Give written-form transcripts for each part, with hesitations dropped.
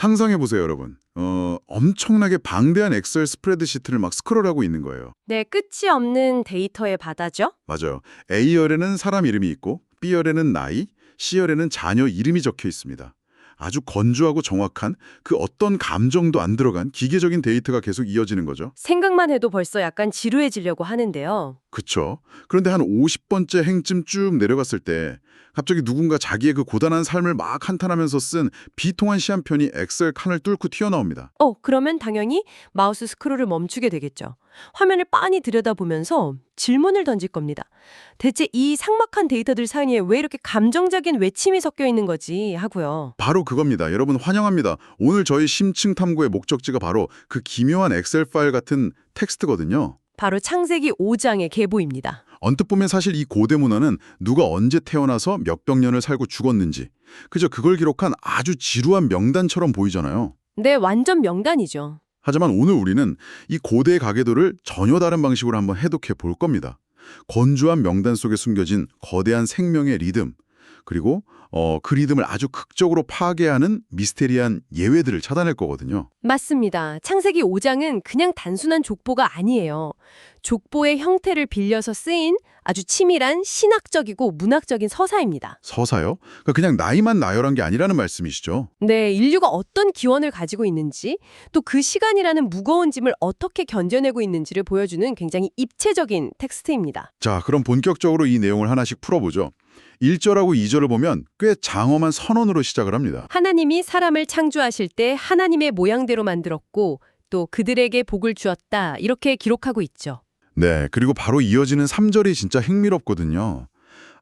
상상해 보세요, 여러분. 엄청나게 방대한 엑셀 스프레드시트를 막 스크롤하고 있는 거예요. 네, 끝이 없는 데이터의 바다죠? 맞아요. A열에는 사람 이름이 있고 B열에는 나이, C열에는 자녀 이름이 적혀 있습니다. 아주 건조하고 정확한 그 어떤 감정도 안 들어간 기계적인 데이터가 계속 이어지는 거죠. 생각만 해도 벌써 약간 지루해지려고 하는데요. 그쵸. 그런데 한 50번째 행쯤 쭉 내려갔을 때 갑자기 누군가 자기의 그 고단한 삶을 막 한탄하면서 쓴 비통한 시 한 편이 엑셀 칸을 뚫고 튀어나옵니다. 그러면 당연히 마우스 스크롤을 멈추게 되겠죠. 화면을 빤히 들여다보면서 질문을 던질 겁니다. 대체 이 삭막한 데이터들 사이에 왜 이렇게 감정적인 외침이 섞여 있는 거지 하고요. 바로 그겁니다. 여러분 환영합니다. 오늘 저희 심층 탐구의 목적지가 바로 그 기묘한 엑셀 파일 같은 텍스트거든요. 바로 창세기 5장의 계보입니다. 언뜻 보면 사실 이 고대 문화는 누가 언제 태어나서 몇백 년을 살고 죽었는지 그저 그걸 기록한 아주 지루한 명단처럼 보이잖아요. 네, 완전 명단이죠. 하지만 오늘 우리는 이 고대의 가계도를 전혀 다른 방식으로 한번 해독해 볼 겁니다. 건조한 명단 속에 숨겨진 거대한 생명의 리듬, 그리고 그 리듬을 아주 극적으로 파괴하는 미스테리한 예외들을 찾아낼 거거든요. 맞습니다. 창세기 5장은 그냥 단순한 족보가 아니에요. 족보의 형태를 빌려서 쓰인 아주 치밀한 신학적이고 문학적인 서사입니다. 서사요? 그러니까 그냥 나이만 나열한 게 아니라는 말씀이시죠? 네, 인류가 어떤 기원을 가지고 있는지, 또 그 시간이라는 무거운 짐을 어떻게 견뎌내고 있는지를 보여주는 굉장히 입체적인 텍스트입니다. 자, 그럼 본격적으로 이 내용을 하나씩 풀어보죠. 1절하고 2절을 보면 꽤 장엄한 선언으로 시작을 합니다. 하나님이 사람을 창조하실 때 하나님의 모양대로 만들었고 또 그들에게 복을 주었다 이렇게 기록하고 있죠. 네, 그리고 바로 이어지는 3절이 진짜 흥미롭거든요.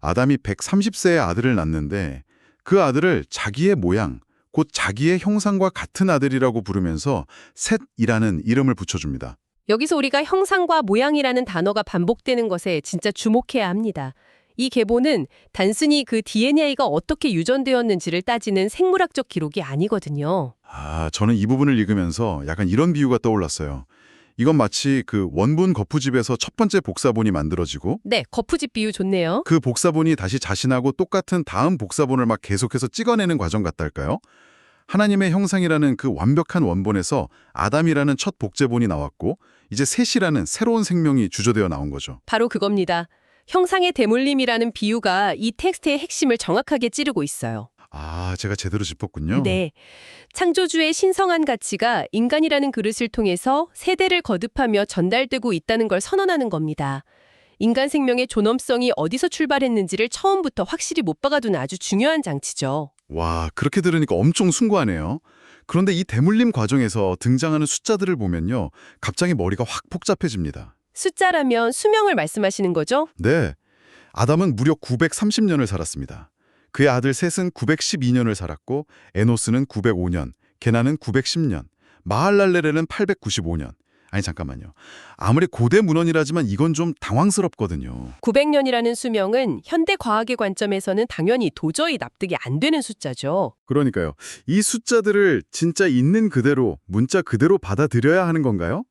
아담이 130세의 아들을 낳는데 그 아들을 자기의 모양, 곧 자기의 형상과 같은 아들이라고 부르면서 셋이라는 이름을 붙여줍니다. 여기서 우리가 형상과 모양이라는 단어가 반복되는 것에 진짜 주목해야 합니다. 이 계보는 단순히 그 DNA가 어떻게 유전되었는지를 따지는 생물학적 기록이 아니거든요. 저는 이 부분을 읽으면서 약간 이런 비유가 떠올랐어요. 이건 마치 그 원본 거푸집에서 첫 번째 복사본이 만들어지고 네, 거푸집 비유 좋네요. 그 복사본이 다시 자신하고 똑같은 다음 복사본을 막 계속해서 찍어내는 과정 같달까요? 하나님의 형상이라는 그 완벽한 원본에서 아담이라는 첫 복제본이 나왔고 이제 셋이라는 새로운 생명이 주조되어 나온 거죠. 바로 그겁니다. 형상의 대물림이라는 비유가 이 텍스트의 핵심을 정확하게 찌르고 있어요. 제가 제대로 짚었군요. 네. 창조주의 신성한 가치가 인간이라는 그릇을 통해서 세대를 거듭하며 전달되고 있다는 걸 선언하는 겁니다. 인간 생명의 존엄성이 어디서 출발했는지를 처음부터 확실히 못 박아두는 아주 중요한 장치죠. 와, 그렇게 들으니까 엄청 숭고하네요. 그런데 이 대물림 과정에서 등장하는 숫자들을 보면요. 갑자기 머리가 확 복잡해집니다. 숫자라면 수명을 말씀하시는 거죠? 네, 아담은 무려 930년을 살았습니다. 그의 아들 셋은 912년을 살았고 에노스는 905년, 게나는 910년, 마할랄레레는 895년. 아니 잠깐만요. 아무리 고대 문헌이라지만 이건 좀 당황스럽거든요. 900년이라는 수명은 현대 과학의 관점에서는 당연히 도저히 납득이 안 되는 숫자죠. 그러니까요. 이 숫자들을 진짜 있는 그대로, 문자 그대로 받아들여야 하는 건가요?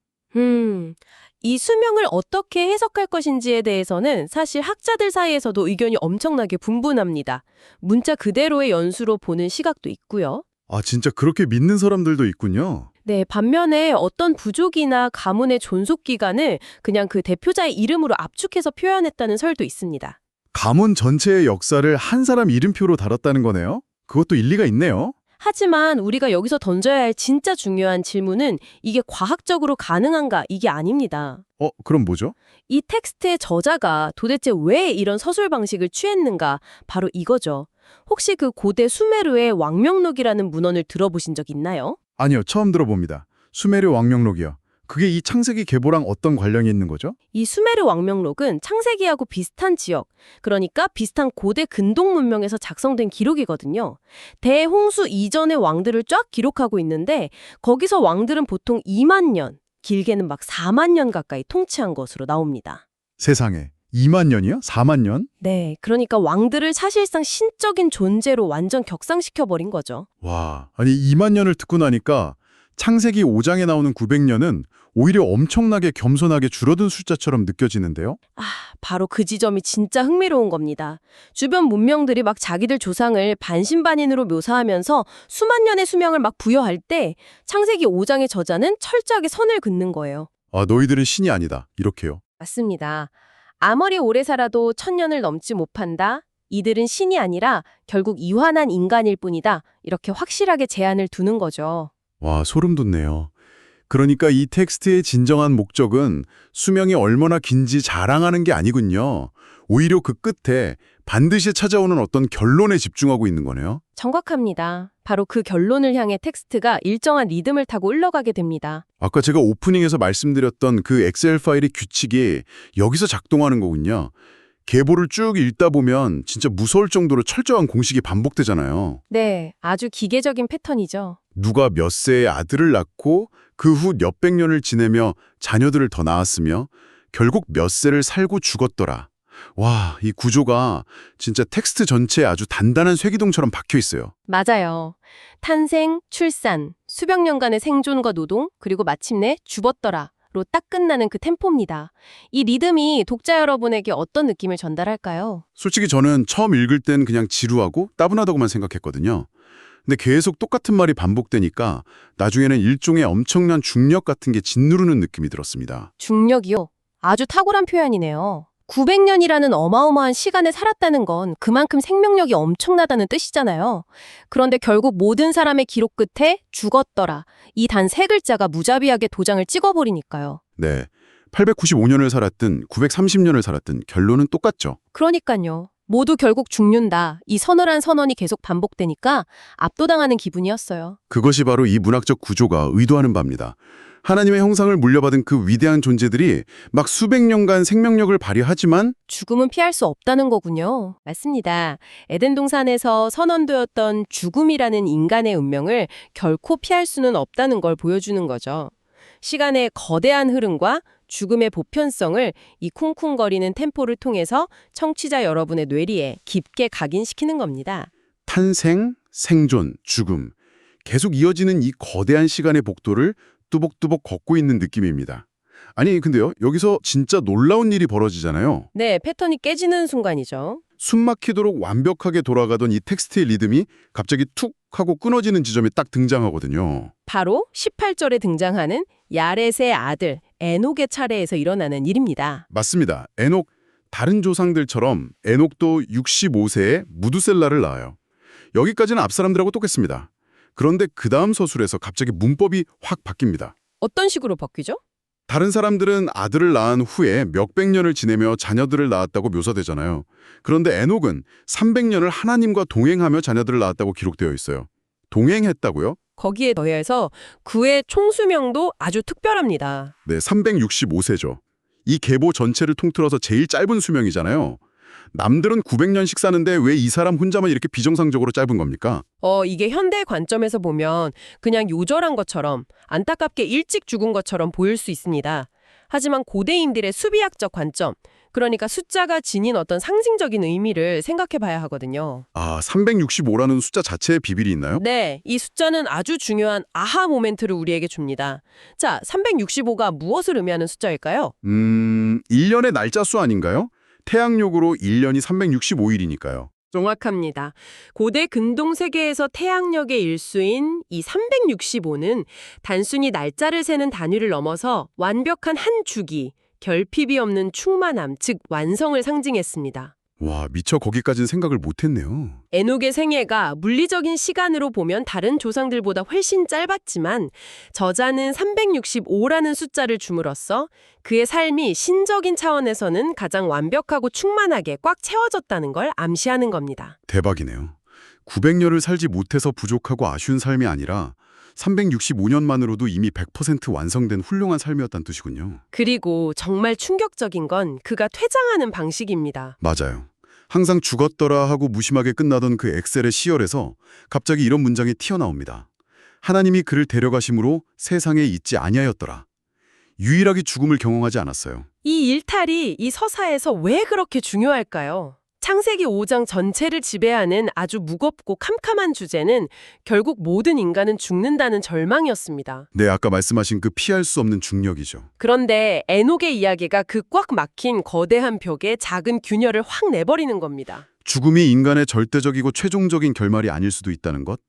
이 수명을 어떻게 해석할 것인지에 대해서는 사실 학자들 사이에서도 의견이 엄청나게 분분합니다. 문자 그대로의 연수로 보는 시각도 있고요. 진짜 그렇게 믿는 사람들도 있군요. 네, 반면에 어떤 부족이나 가문의 존속 기간을 그냥 그 대표자의 이름으로 압축해서 표현했다는 설도 있습니다. 가문 전체의 역사를 한 사람 이름표로 달았다는 거네요? 그것도 일리가 있네요. 하지만 우리가 여기서 던져야 할 진짜 중요한 질문은 이게 과학적으로 가능한가 이게 아닙니다. 그럼 뭐죠? 이 텍스트의 저자가 도대체 왜 이런 서술 방식을 취했는가 바로 이거죠. 혹시 그 고대 수메르의 왕명록이라는 문헌을 들어보신 적 있나요? 아니요, 처음 들어봅니다. 수메르 왕명록이요. 그게 이 창세기 계보랑 어떤 관련이 있는 거죠? 이 수메르 왕명록은 창세기하고 비슷한 지역, 그러니까 비슷한 고대 근동 문명에서 작성된 기록이거든요. 대홍수 이전의 왕들을 쫙 기록하고 있는데 거기서 왕들은 보통 2만 년, 길게는 막 4만 년 가까이 통치한 것으로 나옵니다. 세상에. 2만 년이요? 4만 년? 네, 그러니까 왕들을 사실상 신적인 존재로 완전 격상시켜버린 거죠. 와, 아니 2만 년을 듣고 나니까 창세기 5장에 나오는 900년은 오히려 엄청나게 겸손하게 줄어든 숫자처럼 느껴지는데요. 바로 그 지점이 진짜 흥미로운 겁니다. 주변 문명들이 막 자기들 조상을 반신반인으로 묘사하면서 수만 년의 수명을 막 부여할 때 창세기 5장의 저자는 철저하게 선을 긋는 거예요. 아, 너희들은 신이 아니다. 이렇게요. 맞습니다. 아무리 오래 살아도 1000년을 넘지 못한다. 이들은 신이 아니라 결국 이환한 인간일 뿐이다. 이렇게 확실하게 제한을 두는 거죠. 와, 소름 돋네요. 그러니까 이 텍스트의 진정한 목적은 수명이 얼마나 긴지 자랑하는 게 아니군요. 오히려 그 끝에 반드시 찾아오는 어떤 결론에 집중하고 있는 거네요. 정확합니다. 바로 그 결론을 향해 텍스트가 일정한 리듬을 타고 흘러가게 됩니다. 아까 제가 오프닝에서 말씀드렸던 그 엑셀 파일의 규칙이 여기서 작동하는 거군요. 계보를 쭉 읽다 보면 진짜 무서울 정도로 철저한 공식이 반복되잖아요. 네, 아주 기계적인 패턴이죠. 누가 몇 세의 아들을 낳고 그 후 몇백 년을 지내며 자녀들을 더 낳았으며 결국 몇 세를 살고 죽었더라. 와, 이 구조가 진짜 텍스트 전체에 아주 단단한 쇠기둥처럼 박혀 있어요. 맞아요. 탄생, 출산, 수백 년간의 생존과 노동, 그리고 마침내 죽었더라. 로 딱 끝나는 그 템포입니다. 이 리듬이 독자 여러분에게 어떤 느낌을 전달할까요? 솔직히 저는 처음 읽을 땐 그냥 지루하고 따분하다고만 생각했거든요. 근데 계속 똑같은 말이 반복되니까 나중에는 일종의 엄청난 중력 같은 게 짓누르는 느낌이 들었습니다. 중력이요. 아주 탁월한 표현이네요. 900년이라는 어마어마한 시간을 살았다는 건 그만큼 생명력이 엄청나다는 뜻이잖아요. 그런데 결국 모든 사람의 기록 끝에 죽었더라. 이 단 세 글자가 무자비하게 도장을 찍어버리니까요. 네, 895년을 살았든 930년을 살았든 결론은 똑같죠. 그러니까요. 모두 결국 죽는다. 이 서늘한 선언이 계속 반복되니까 압도당하는 기분이었어요. 그것이 바로 이 문학적 구조가 의도하는 바입니다. 하나님의 형상을 물려받은 그 위대한 존재들이 막 수백 년간 생명력을 발휘하지만 죽음은 피할 수 없다는 거군요. 맞습니다. 에덴 동산에서 선언되었던 죽음이라는 인간의 운명을 결코 피할 수는 없다는 걸 보여주는 거죠. 시간의 거대한 흐름과 죽음의 보편성을 이 쿵쿵거리는 템포를 통해서 청취자 여러분의 뇌리에 깊게 각인시키는 겁니다. 탄생, 생존, 죽음 계속 이어지는 이 거대한 시간의 복도를 뚜벅뚜벅 걷고 있는 느낌입니다. 아니 근데요, 여기서 진짜 놀라운 일이 벌어지잖아요. 네, 패턴이 깨지는 순간이죠. 숨막히도록 완벽하게 돌아가던 이 텍스트의 리듬이 갑자기 툭 하고 끊어지는 지점이 딱 등장하거든요. 바로 18절에 등장하는 야렛의 아들 에녹의 차례에서 일어나는 일입니다. 맞습니다. 에녹, 다른 조상들처럼 에녹도 65세에 무두셀라를 낳아요. 여기까지는 앞 사람들하고 똑같습니다. 그런데 그 다음 서술에서 갑자기 문법이 확 바뀝니다. 어떤 식으로 바뀌죠? 다른 사람들은 아들을 낳은 후에 몇백 년을 지내며 자녀들을 낳았다고 묘사되잖아요. 그런데 에녹은 300년을 하나님과 동행하며 자녀들을 낳았다고 기록되어 있어요. 동행했다고요? 거기에 더해서 그의 총수명도 아주 특별합니다. 네, 365세죠. 이 계보 전체를 통틀어서 제일 짧은 수명이잖아요. 남들은 900년씩 사는데 왜 이 사람 혼자만 이렇게 비정상적으로 짧은 겁니까? 이게 현대 관점에서 보면 그냥 요절한 것처럼 안타깝게 일찍 죽은 것처럼 보일 수 있습니다. 하지만 고대인들의 수비학적 관점, 그러니까 숫자가 지닌 어떤 상징적인 의미를 생각해 봐야 하거든요. 아, 365라는 숫자 자체에 비밀이 있나요? 네, 이 숫자는 아주 중요한 아하 모멘트를 우리에게 줍니다. 자, 365가 무엇을 의미하는 숫자일까요? 1년의 날짜 수 아닌가요? 태양력으로 1년이 365일이니까요. 정확합니다. 고대 근동 세계에서 태양력의 일수인 이 365는 단순히 날짜를 세는 단위를 넘어서 완벽한 한 주기, 결핍이 없는 충만함, 즉 완성을 상징했습니다. 와, 미처 거기까지는 생각을 못했네요. 에녹의 생애가 물리적인 시간으로 보면 다른 조상들보다 훨씬 짧았지만 저자는 365라는 숫자를 줌으로써 그의 삶이 신적인 차원에서는 가장 완벽하고 충만하게 꽉 채워졌다는 걸 암시하는 겁니다. 대박이네요. 900년을 살지 못해서 부족하고 아쉬운 삶이 아니라 365년만으로도 이미 100% 완성된 훌륭한 삶이었다는 뜻이군요. 그리고 정말 충격적인 건 그가 퇴장하는 방식입니다. 맞아요. 항상 죽었더라 하고 무심하게 끝나던 그 엑셀의 시열에서 갑자기 이런 문장이 튀어나옵니다. 하나님이 그를 데려가심으로 세상에 있지 아니하였더라. 유일하게 죽음을 경험하지 않았어요. 이 일탈이 이 서사에서 왜 그렇게 중요할까요? 창세기 5장 전체를 지배하는 아주 무겁고 캄캄한 주제는 결국 모든 인간은 죽는다는 절망이었습니다. 네, 아까 말씀하신 그 피할 수 없는 중력이죠. 그런데 에녹의 이야기가 그 꽉 막힌 거대한 벽에 작은 균열을 확 내버리는 겁니다. 죽음이 인간의 절대적이고 최종적인 결말이 아닐 수도 있다는 것,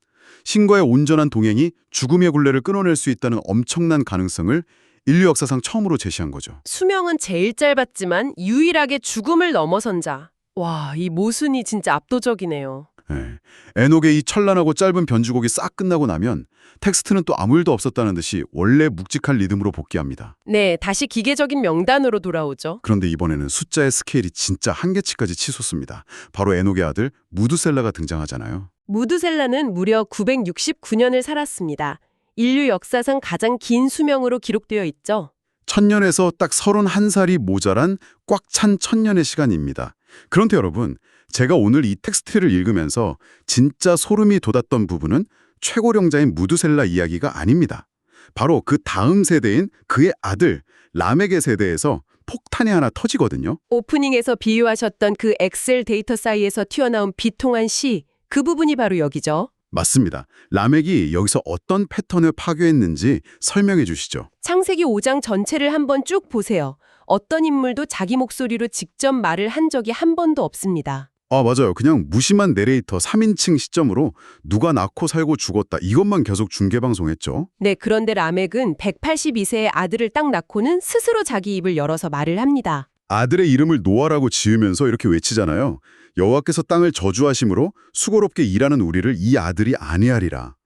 신과의 온전한 동행이 죽음의 굴레를 끊어낼 수 있다는 엄청난 가능성을 인류 역사상 처음으로 제시한 거죠. 수명은 제일 짧았지만 유일하게 죽음을 넘어선 자. 와, 이 모순이 진짜 압도적이네요. 네. 에녹의 이 찬란하고 짧은 변주곡이 싹 끝나고 나면 텍스트는 또 아무 일도 없었다는 듯이 원래 묵직한 리듬으로 복귀합니다. 네, 다시 기계적인 명단으로 돌아오죠. 그런데 이번에는 숫자의 스케일이 진짜 한계치까지 치솟습니다. 바로 에녹의 아들 무두셀라가 등장하잖아요. 무드셀라는 무려 969년을 살았습니다. 인류 역사상 가장 긴 수명으로 기록되어 있죠. 1000년에서 딱 31살이 모자란 꽉 찬 1000년의 시간입니다. 그런데 여러분, 제가 오늘 이 텍스트를 읽으면서 진짜 소름이 돋았던 부분은 최고령자인 무두셀라 이야기가 아닙니다. 바로 그 다음 세대인 그의 아들 라멕의 세대에서 폭탄이 하나 터지거든요. 오프닝에서 비유하셨던 그 엑셀 데이터 사이에서 튀어나온 비통한 시, 그 부분이 바로 여기죠. 맞습니다. 라멕이 여기서 어떤 패턴을 파괴했는지 설명해 주시죠. 창세기 5장 전체를 한번 쭉 보세요. 어떤 인물도 자기 목소리로 직접 말을 한 적이 한 번도 없습니다. 아, 맞아요. 그냥 무심한 내레이터 3인칭 시점으로 누가 낳고 살고 죽었다 이것만 계속 중계방송했죠. 네, 그런데 라멕은 182세의 아들을 딱 낳고는 스스로 자기 입을 열어서 말을 합니다. 아들의 이름을 노아라고 지으면서 이렇게 외치잖아요. 여호와께서 땅을 저주하심으로 수고롭게 일하는 우리를 이 아들이 안위하리라.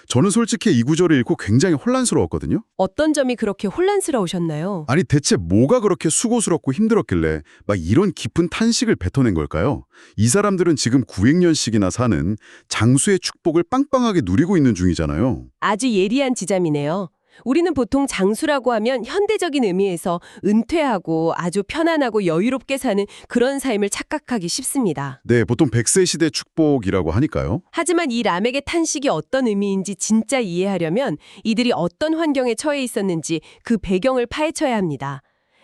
저는 솔직히 이 구절을 읽고 굉장히 혼란스러웠거든요. 어떤 점이 그렇게 혼란스러우셨나요? 아니 대체 뭐가 그렇게 수고스럽고 힘들었길래 막 이런 깊은 탄식을 뱉어낸 걸까요? 이 사람들은 지금 900년씩이나 사는 장수의 축복을 빵빵하게 누리고 있는 중이잖아요. 아주 예리한 지점이네요. 우리는 보통 장수라고 하면 현대적인 의미에서 은퇴하고 아주 편안하고 여유롭게 사는 그런 삶을 착각하기 쉽습니다. 네, 보통 100세 시대 축복이라고 하니까요. 하지만 이 라멕의 탄식이 어떤 의미인지 진짜 이해하려면 이들이 어떤 환경에 처해 있었는지 그 배경을 파헤쳐야 합니다.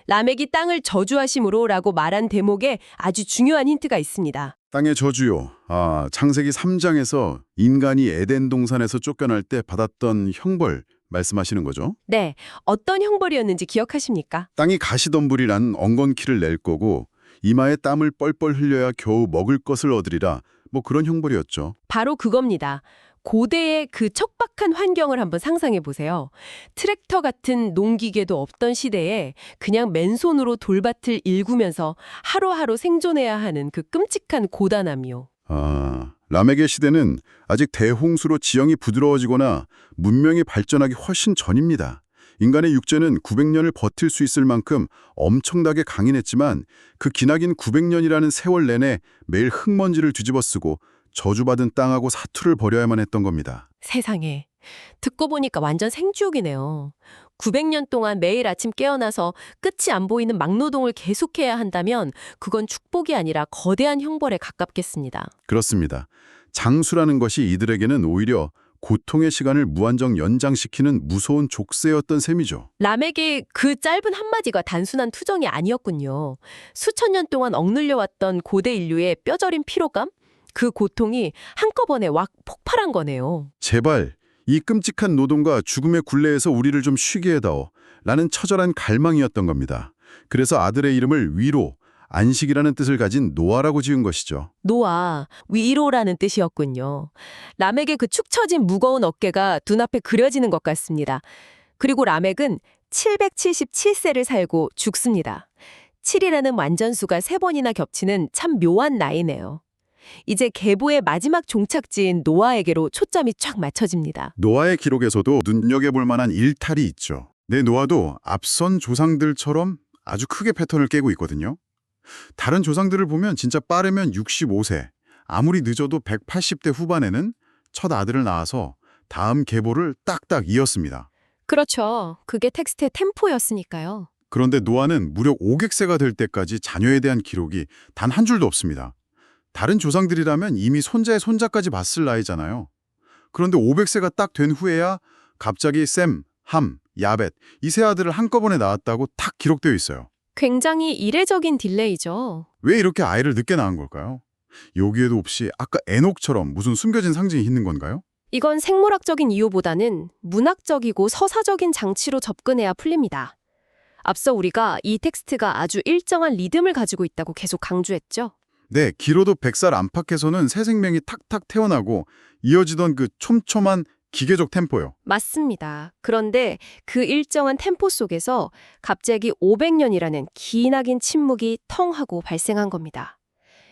라멕이 땅을 저주하심으로 라고 말한 대목에 아주 중요한 힌트가 있습니다. 땅의 저주요. 창세기 3장에서 인간이 에덴 동산에서 쫓겨날 때 받았던 형벌 말씀하시는 거죠. 네, 어떤 형벌이었는지 기억하십니까? 땅이 가시덤불이란 엉겅퀴를 낼 거고 이마에 땀을 뻘뻘 흘려야 겨우 먹을 것을 얻으리라. 뭐 그런 형벌이었죠. 바로 그겁니다. 고대의 그 척박한 환경을 한번 상상해 보세요. 트랙터 같은 농기계도 없던 시대에 그냥 맨손으로 돌밭을 일구면서 하루하루 생존해야 하는 그 끔찍한 고단함이요. 라멕의 시대는 아직 대홍수로 지형이 부드러워지거나 문명이 발전하기 훨씬 전입니다. 인간의 육체는 900년을 버틸 수 있을 만큼 엄청나게 강인했지만 그 기나긴 900년이라는 세월 내내 매일 흙먼지를 뒤집어쓰고 저주받은 땅하고 사투를 벌여야만 했던 겁니다. 세상에. 듣고 보니까 완전 생지옥이네요. 900년 동안 매일 아침 깨어나서 끝이 안 보이는 막노동을 계속해야 한다면 그건 축복이 아니라 거대한 형벌에 가깝겠습니다. 그렇습니다. 장수라는 것이 이들에게는 오히려 고통의 시간을 무한정 연장시키는 무서운 족쇄였던 셈이죠. 라멕의 그 짧은 한마디가 단순한 투정이 아니었군요. 수천 년 동안 억눌려왔던 고대 인류의 뼈저린 피로감? 그 고통이 한꺼번에 왁 폭발한 거네요. 제발 이 끔찍한 노동과 죽음의 굴레에서 우리를 좀 쉬게 해다오 라는 처절한 갈망이었던 겁니다. 그래서 아들의 이름을 위로, 안식이라는 뜻을 가진 노아라고 지은 것이죠. 노아, 위로라는 뜻이었군요. 라멕의 그 축 처진 무거운 어깨가 눈앞에 그려지는 것 같습니다. 그리고 라멕은 777세를 살고 죽습니다. 7이라는 완전수가 3번이나 겹치는 참 묘한 나이네요. 이제 계보의 마지막 종착지인 노아에게로 초점이 쫙 맞춰집니다. 노아의 기록에서도 눈여겨볼 만한 일탈이 있죠. 노아도 앞선 조상들처럼 아주 크게 패턴을 깨고 있거든요. 다른 조상들을 보면 진짜 빠르면 65세, 아무리 늦어도 180대 후반에는 첫 아들을 낳아서 다음 계보를 딱딱 이었습니다. 그렇죠. 그게 텍스트의 템포였으니까요. 그런데 노아는 무려 500세가 될 때까지 자녀에 대한 기록이 단 한 줄도 없습니다. 다른 조상들이라면 이미 손자의 손자까지 봤을 나이잖아요. 그런데 500세가 딱 된 후에야 갑자기 셈, 함, 야벳 이 세 아들을 한꺼번에 낳았다고 탁 기록되어 있어요. 굉장히 이례적인 딜레이죠. 왜 이렇게 아이를 늦게 낳은 걸까요? 여기에도 없이 아까 에녹처럼 무슨 숨겨진 상징이 있는 건가요? 이건 생물학적인 이유보다는 문학적이고 서사적인 장치로 접근해야 풀립니다. 앞서 우리가 이 텍스트가 아주 일정한 리듬을 가지고 있다고 계속 강조했죠. 네, 기로도 100살 안팎에서는 새 생명이 탁탁 태어나고 이어지던 그 촘촘한 기계적 템포요. 맞습니다. 그런데 그 일정한 템포 속에서 갑자기 500년이라는 기나긴 침묵이 텅 하고 발생한 겁니다.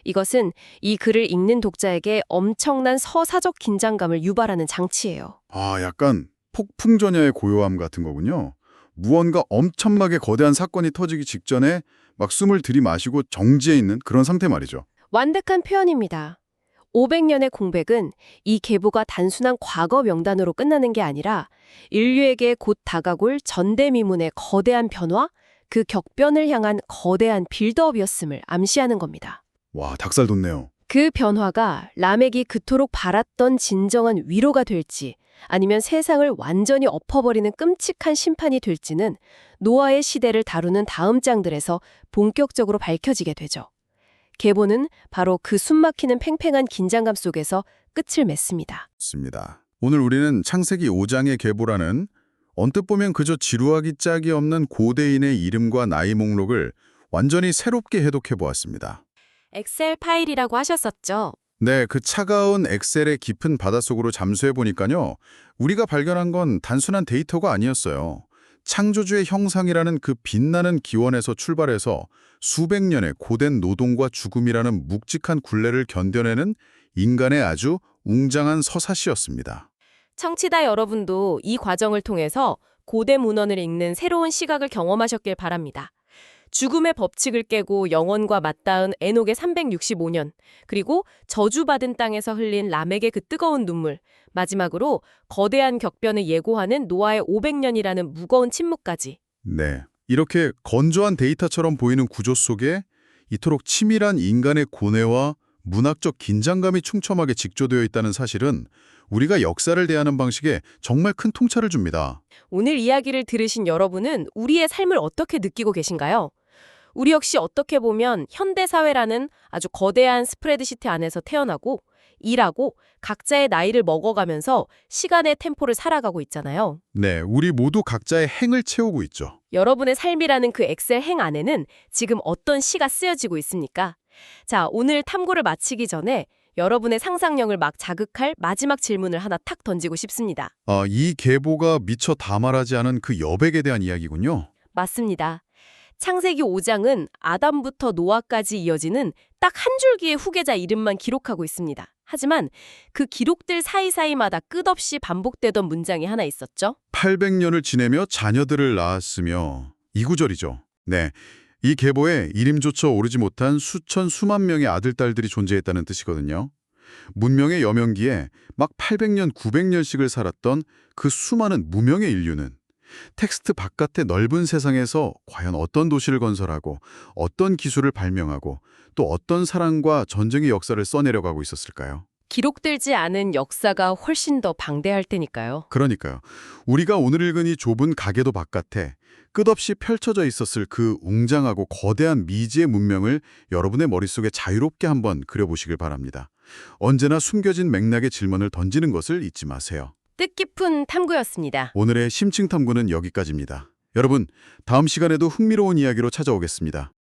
이것은 이 글을 읽는 독자에게 엄청난 서사적 긴장감을 유발하는 장치예요. 아, 약간 폭풍전야의 고요함 같은 거군요. 무언가 엄청나게 거대한 사건이 터지기 직전에 막 숨을 들이마시고 정지해 있는 그런 상태 말이죠. 완벽한 표현입니다. 500년의 공백은 이 계보가 단순한 과거 명단으로 끝나는 게 아니라 인류에게 곧 다가올 전대미문의 거대한 변화, 그 격변을 향한 거대한 빌드업이었음을 암시하는 겁니다. 와, 닭살 돋네요. 그 변화가 라멕이 그토록 바랐던 진정한 위로가 될지 아니면 세상을 완전히 엎어버리는 끔찍한 심판이 될지는 노아의 시대를 다루는 다음 장들에서 본격적으로 밝혀지게 되죠. 계보는 바로 그 숨막히는 팽팽한 긴장감 속에서 끝을 맺습니다. 맞습니다. 오늘 우리는 창세기 5장의 계보라는 언뜻 보면 그저 지루하기 짝이 없는 고대인의 이름과 나이 목록을 완전히 새롭게 해독해 보았습니다. 엑셀 파일이라고 하셨었죠? 네, 그 차가운 엑셀의 깊은 바닷속으로 잠수해 보니까요. 우리가 발견한 건 단순한 데이터가 아니었어요. 창조주의 형상이라는 그 빛나는 기원에서 출발해서 수백 년의 고된 노동과 죽음이라는 묵직한 굴레를 견뎌내는 인간의 아주 웅장한 서사시였습니다. 청취자 여러분도 이 과정을 통해서 고대 문헌을 읽는 새로운 시각을 경험하셨길 바랍니다. 죽음의 법칙을 깨고 영원과 맞닿은 에녹의 365년, 그리고 저주받은 땅에서 흘린 라멕의 그 뜨거운 눈물, 마지막으로 거대한 격변을 예고하는 노아의 500년이라는 무거운 침묵까지. 네, 이렇게 건조한 데이터처럼 보이는 구조 속에 이토록 치밀한 인간의 고뇌와 문학적 긴장감이 충첨하게 직조되어 있다는 사실은 우리가 역사를 대하는 방식에 정말 큰 통찰을 줍니다. 오늘 이야기를 들으신 여러분은 우리의 삶을 어떻게 느끼고 계신가요? 우리 역시 어떻게 보면 현대사회라는 아주 거대한 스프레드시트 안에서 태어나고 일하고 각자의 나이를 먹어가면서 시간의 템포를 살아가고 있잖아요. 네, 우리 모두 각자의 행을 채우고 있죠. 여러분의 삶이라는 그 엑셀 행 안에는 지금 어떤 시가 쓰여지고 있습니까? 자, 오늘 탐구를 마치기 전에 여러분의 상상력을 막 자극할 마지막 질문을 하나 탁 던지고 싶습니다. 이 계보가 미처 다 말하지 않은 그 여백에 대한 이야기군요. 맞습니다. 창세기 5장은 아담부터 노아까지 이어지는 딱 한 줄기의 후계자 이름만 기록하고 있습니다. 하지만 그 기록들 사이사이마다 끝없이 반복되던 문장이 하나 있었죠. 800년을 지내며 자녀들을 낳았으며 이 구절이죠. 네, 이 계보에 이름조차 오르지 못한 수천 수만 명의 아들, 딸들이 존재했다는 뜻이거든요. 문명의 여명기에 막 800년, 900년씩을 살았던 그 수많은 무명의 인류는 텍스트 바깥의 넓은 세상에서 과연 어떤 도시를 건설하고 어떤 기술을 발명하고 또 어떤 사랑과 전쟁의 역사를 써내려가고 있었을까요? 기록되지 않은 역사가 훨씬 더 방대할 테니까요. 그러니까요. 우리가 오늘 읽은 이 좁은 가계도 바깥에 끝없이 펼쳐져 있었을 그 웅장하고 거대한 미지의 문명을 여러분의 머릿속에 자유롭게 한번 그려보시길 바랍니다. 언제나 숨겨진 맥락의 질문을 던지는 것을 잊지 마세요. 뜻깊은 탐구였습니다. 오늘의 심층 탐구는 여기까지입니다. 여러분, 다음 시간에도 흥미로운 이야기로 찾아오겠습니다.